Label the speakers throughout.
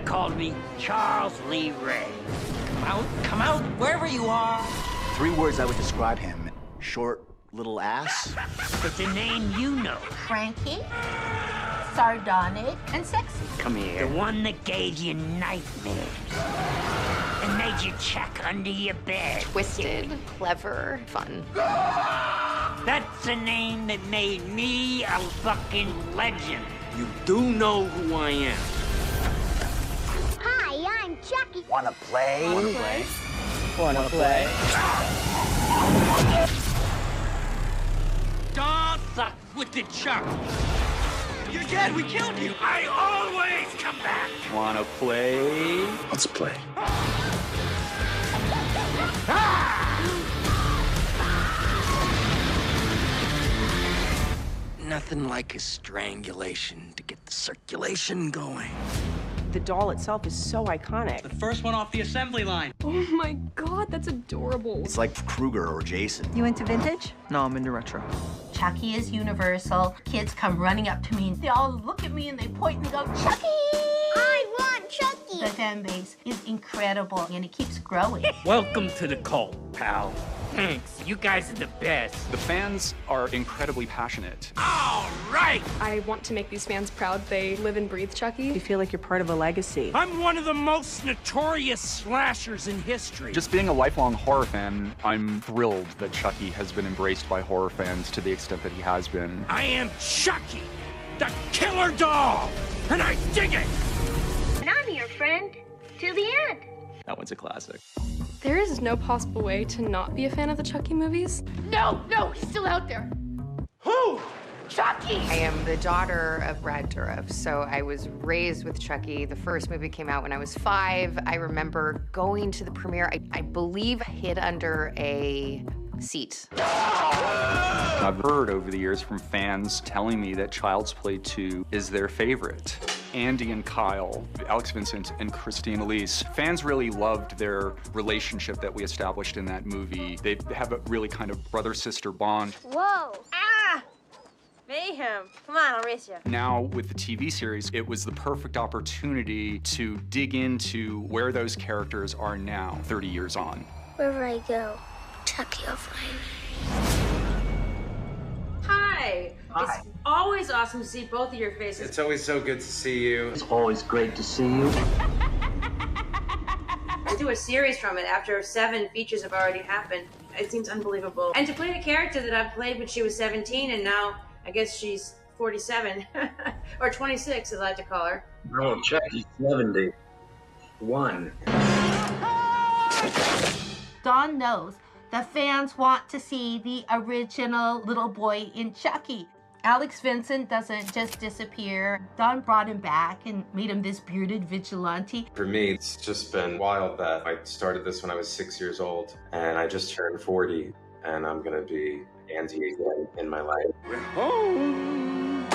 Speaker 1: called me Charles Lee Ray. Come out, wherever you are.
Speaker 2: 3 words I would describe him. Short, little ass.
Speaker 1: It's a name you know.
Speaker 3: Cranky, sardonic, and sexy.
Speaker 1: Come here. The one that gave you nightmares. And made you check under your bed.
Speaker 4: Twisted, clever, fun.
Speaker 1: That's a name that made me a fucking legend.
Speaker 5: You do know who I am.
Speaker 6: Hi, I'm Chucky.
Speaker 2: Wanna play?
Speaker 4: Wanna play?
Speaker 2: Wanna play?
Speaker 5: Don't fuck with the Chuck. You're dead, we killed you.
Speaker 1: I always come back.
Speaker 5: Wanna play?
Speaker 2: Let's play.
Speaker 5: Nothing like a strangulation to get the circulation going.
Speaker 7: The doll itself is so iconic.
Speaker 5: The first one off the assembly line.
Speaker 8: Oh my god, that's adorable.
Speaker 2: It's like Krueger or Jason.
Speaker 3: You into vintage?
Speaker 5: No, I'm into retro.
Speaker 3: Chucky is universal. Kids come running up to me. They all look at me and they point and they go, Chucky!
Speaker 6: I want Chucky.
Speaker 3: The fan base is incredible and it keeps growing.
Speaker 1: Welcome to the cult, pal. Thanks. You guys are the best.
Speaker 9: The fans are incredibly passionate.
Speaker 1: All right.
Speaker 8: I want to make these fans proud. They live and breathe Chucky.
Speaker 7: You feel like you're part of a legacy.
Speaker 1: I'm one of the most notorious slashers in history.
Speaker 9: Just being a lifelong horror fan, I'm thrilled that Chucky has been embraced by horror fans to the extent that he has been.
Speaker 1: I am Chucky, the killer doll, and I dig it.
Speaker 6: And I'm your friend till the end.
Speaker 9: That one's a classic.
Speaker 8: There is no possible way to not be a fan of the Chucky movies.
Speaker 6: No, he's still out there.
Speaker 1: Who?
Speaker 6: Chucky.
Speaker 4: I am the daughter of Brad Dourif, so I was raised with Chucky. The first movie came out when I was 5. I remember going to the premiere, I believe hid under a seat.
Speaker 9: I've heard over the years from fans telling me that Child's Play 2 is their favorite. Andy and Kyle, Alex Vincent and Christine Elise. Fans really loved their relationship that we established in that movie. They have a really kind of brother-sister bond.
Speaker 6: Whoa.
Speaker 10: Ah! Mayhem. Come on, I'll race you.
Speaker 9: Now, with the TV series, it was the perfect opportunity to dig into where those characters are now, 30 years on.
Speaker 6: Wherever I go, Chucky will find me.
Speaker 10: Hi. It's always awesome to see both of your faces.
Speaker 11: It's always so good to see you.
Speaker 5: It's always great to see you.
Speaker 10: To do a series from it after 7 features have already happened, it seems unbelievable. And to play the character that I've played when she was 17 and now I guess she's 47 or 26 as I like to call her.
Speaker 5: Oh, Chucky's 71.
Speaker 3: Dawn knows the fans want to see the original little boy in Chucky. Alex Vincent doesn't just disappear. Dawn brought him back and made him this bearded vigilante.
Speaker 11: For me, it's just been wild that I started this when I was 6 years old, and I just turned 40, and I'm gonna be Andy again in my life.
Speaker 5: We're home.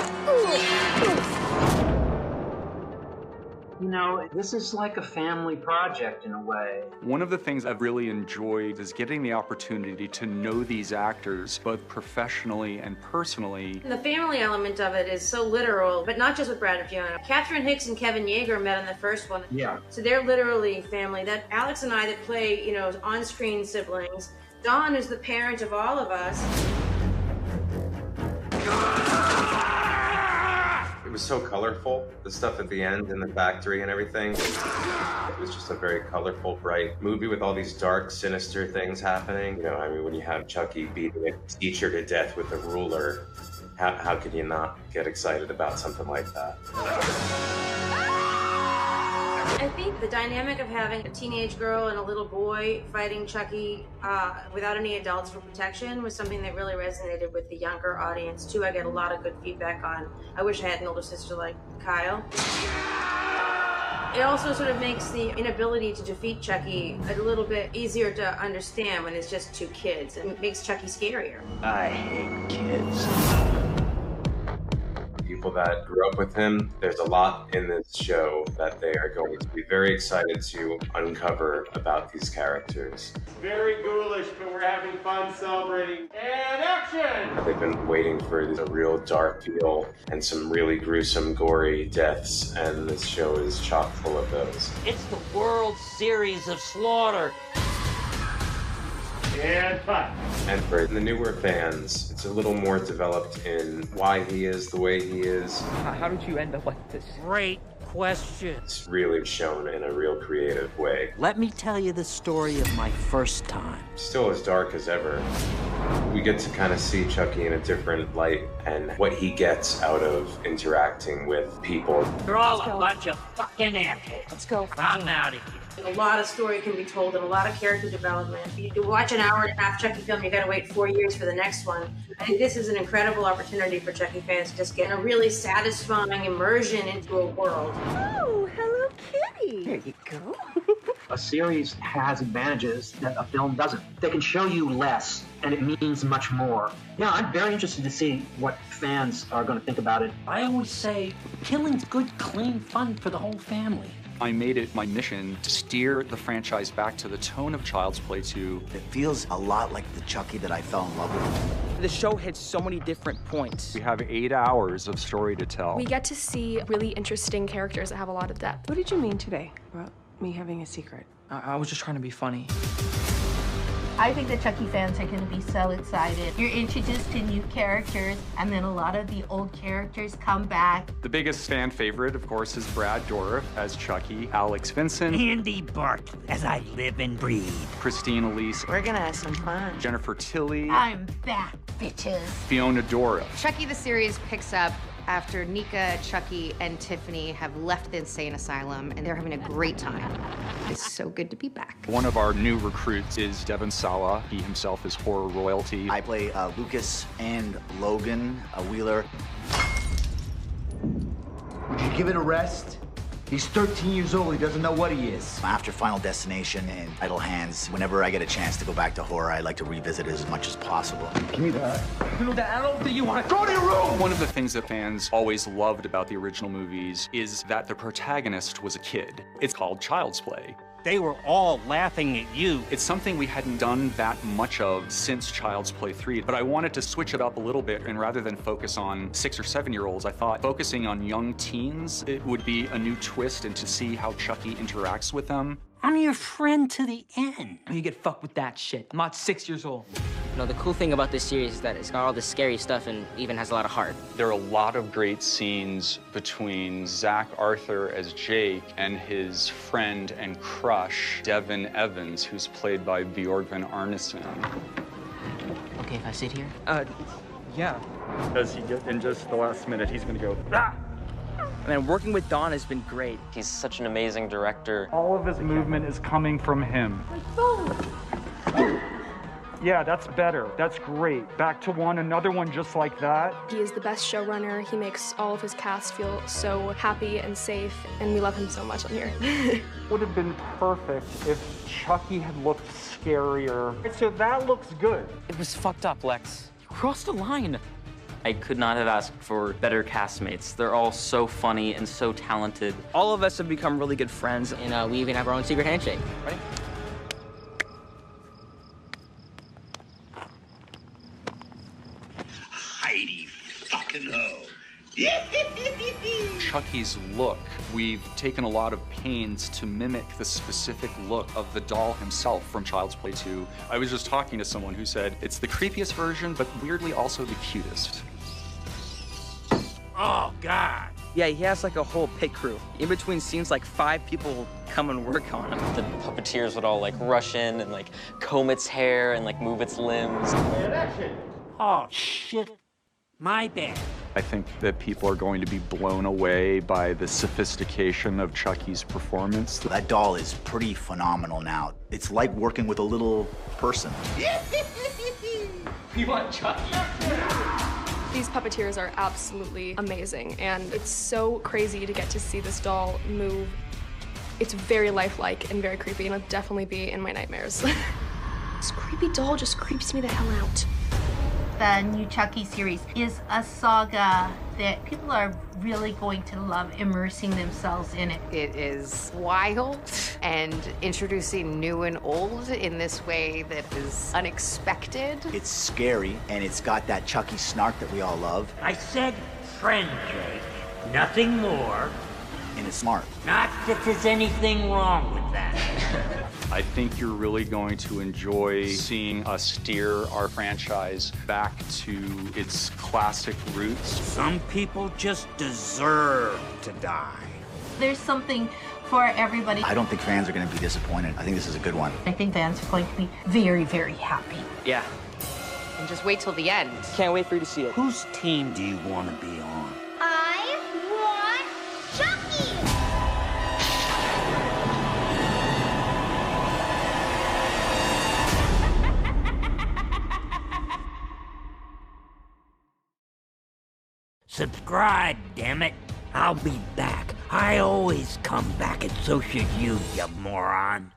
Speaker 5: You know, this is like a family project in a way.
Speaker 9: One of the things I've really enjoyed is getting the opportunity to know these actors, both professionally and personally.
Speaker 10: And the family element of it is so literal, but not just with Brad and Fiona. Catherine Hicks and Kevin Yeager met in the first one.
Speaker 5: Yeah.
Speaker 10: So they're literally family. That Alex and I that play, you know, on-screen siblings. Dawn is the parent of all of us.
Speaker 11: It was so colorful, the stuff at the end in the factory and everything. It was just a very colorful, bright movie with all these dark, sinister things happening. You know, I mean, when you have Chucky beating a teacher to death with a ruler, how could you not get excited about something like that?
Speaker 10: I think the dynamic of having a teenage girl and a little boy fighting Chucky without any adults for protection was something that really resonated with the younger audience too. I get a lot of good feedback on. I wish I had an older sister like Kyle. It also sort of makes the inability to defeat Chucky a little bit easier to understand when it's just 2 kids. It makes Chucky scarier.
Speaker 5: I hate kids.
Speaker 11: You people that grew up with him, there's a lot in this show that they are going to be very excited to uncover about these characters.
Speaker 12: Very ghoulish, but we're having fun celebrating. And action!
Speaker 11: They've been waiting for a real dark feel and some really gruesome, gory deaths, and this show is chock full of those.
Speaker 1: It's the World Series of Slaughter.
Speaker 12: And cut.
Speaker 11: And for the newer fans, it's a little more developed in why he is the way he is.
Speaker 13: How did you end up like this?
Speaker 1: Great question.
Speaker 11: It's really shown in a real creative way.
Speaker 1: Let me tell you the story of my first time.
Speaker 11: Still as dark as ever. We get to kind of see Chucky in a different light and what he gets out of interacting with people.
Speaker 1: You're all a bunch of fucking assholes.
Speaker 7: Let's go.
Speaker 1: I'm out of here.
Speaker 10: A lot of story can be told and a lot of character development. If you watch an hour and a half Chucky film, you gotta wait 4 years for the next one. I think this is an incredible opportunity for Chucky fans to just get a really satisfying immersion into a world.
Speaker 7: Oh, hello, kitty.
Speaker 5: There you go. A series has advantages that a film doesn't. They can show you less, and it means much more. Yeah, I'm very interested to see what fans are going to think about it.
Speaker 1: I always say, killing's good, clean fun for the whole family.
Speaker 9: I made it my mission to steer the franchise back to the tone of Child's Play 2.
Speaker 2: It feels a lot like the Chucky that I fell in love with.
Speaker 13: The show hits so many different points.
Speaker 9: We have 8 hours of story to tell.
Speaker 8: We get to see really interesting characters that have a lot of depth.
Speaker 7: What did you mean today about me having a secret?
Speaker 13: I was just trying to be funny.
Speaker 3: I think the Chucky fans are going to be so excited. You're introduced to new characters, and then a lot of the old characters come back.
Speaker 9: The biggest fan favorite, of course, is Brad Dourif as Chucky, Alex Vincent,
Speaker 1: Andy Barkley, as I live and breathe.
Speaker 9: Christine Elise,
Speaker 4: We're gonna have some fun.
Speaker 9: Jennifer Tilly,
Speaker 3: I'm back, bitches.
Speaker 9: Fiona Dourif.
Speaker 4: Chucky the series picks up after Nika, Chucky, and Tiffany have left the insane asylum, and they're having a great time. It's so good to be back.
Speaker 9: One of our new recruits is Devon Sawa. He himself is horror royalty.
Speaker 2: I play Lucas and Logan Wheeler.
Speaker 14: Would you give it a rest? He's 13 years old. He doesn't know what he is.
Speaker 2: After Final Destination and Idle Hands, whenever I get a chance to go back to horror, I like to revisit it as much as possible.
Speaker 14: Give me that.
Speaker 13: No, Dad, I don't think you want to
Speaker 14: Go to your room!
Speaker 9: One of the things that fans always loved about the original movies is that the protagonist was a kid. It's called Child's Play.
Speaker 1: They were all laughing at you.
Speaker 9: It's something we hadn't done that much of since Child's Play 3, but I wanted to switch it up a little bit, and rather than focus on 6 or 7-year-olds, I thought focusing on young teens, it would be a new twist, and to see how Chucky interacts with them.
Speaker 1: I'm your friend to the end.
Speaker 13: You get fucked with that shit. I'm not 6 years old.
Speaker 15: You know, the cool thing about this series is that it's got all this scary stuff and even has a lot of heart.
Speaker 9: There are a lot of great scenes between Zach Arthur as Jake and his friend and crush, Devin Evans, who's played by Bjorgvin Arneson.
Speaker 15: Okay, if I sit here?
Speaker 13: Yeah.
Speaker 9: Does he get, in just the last minute, he's gonna go, ah!
Speaker 13: Man, working with Don has been great.
Speaker 15: He's such an amazing director.
Speaker 16: All of his movement is coming from him. Yeah, that's better. That's great. Back to one, another one just like that.
Speaker 8: He is the best showrunner. He makes all of his cast feel so happy and safe, and we love him so much on here.
Speaker 16: Would have been perfect if Chucky had looked scarier. So that looks good.
Speaker 15: It was fucked up, Lex. You crossed a line. I could not have asked for better castmates. They're all so funny and so talented.
Speaker 13: All of us have become really good friends.
Speaker 15: And we even have our own secret handshake. Ready?
Speaker 17: Heidi fucking ho.
Speaker 9: Chucky's look, we've taken a lot of pains to mimic the specific look of the doll himself from Child's Play 2. I was just talking to someone who said it's the creepiest version, but weirdly also the cutest.
Speaker 1: Oh, God.
Speaker 13: Yeah, he has like a whole pit crew. In between scenes, like 5 people come and work on him.
Speaker 15: The puppeteers would all like rush in and like comb its hair and like move its limbs.
Speaker 1: Oh, shit. My bad.
Speaker 9: I think that people are going to be blown away by the sophistication of Chucky's performance.
Speaker 2: That doll is pretty phenomenal now. It's like working with a little person.
Speaker 13: We want Chucky.
Speaker 8: These puppeteers are absolutely amazing, and it's so crazy to get to see this doll move. It's very lifelike and very creepy, and it'll definitely be in my nightmares. This creepy doll just creeps me the hell out.
Speaker 3: the new Chucky series is a saga that people are really going to love immersing themselves in it.
Speaker 4: It is wild and introducing new and old in this way that is unexpected.
Speaker 2: It's scary, and it's got that Chucky snark that we all love.
Speaker 1: I said friend, Jake. Nothing more.
Speaker 2: And it's smart.
Speaker 1: Not that there's anything wrong with that.
Speaker 9: I think you're really going to enjoy seeing us steer our franchise back to its classic roots.
Speaker 1: Some people just deserve to die.
Speaker 3: There's something for everybody.
Speaker 2: I don't think fans are going to be disappointed. I think this is a good one.
Speaker 3: I think fans are going to be very, very happy.
Speaker 13: Yeah.
Speaker 4: And just wait till the end.
Speaker 13: Can't wait for you to see it.
Speaker 1: Whose team do you want to be on?
Speaker 6: I want Chucky!
Speaker 1: Subscribe, damn it. I'll be back. I always come back, and so should you moron.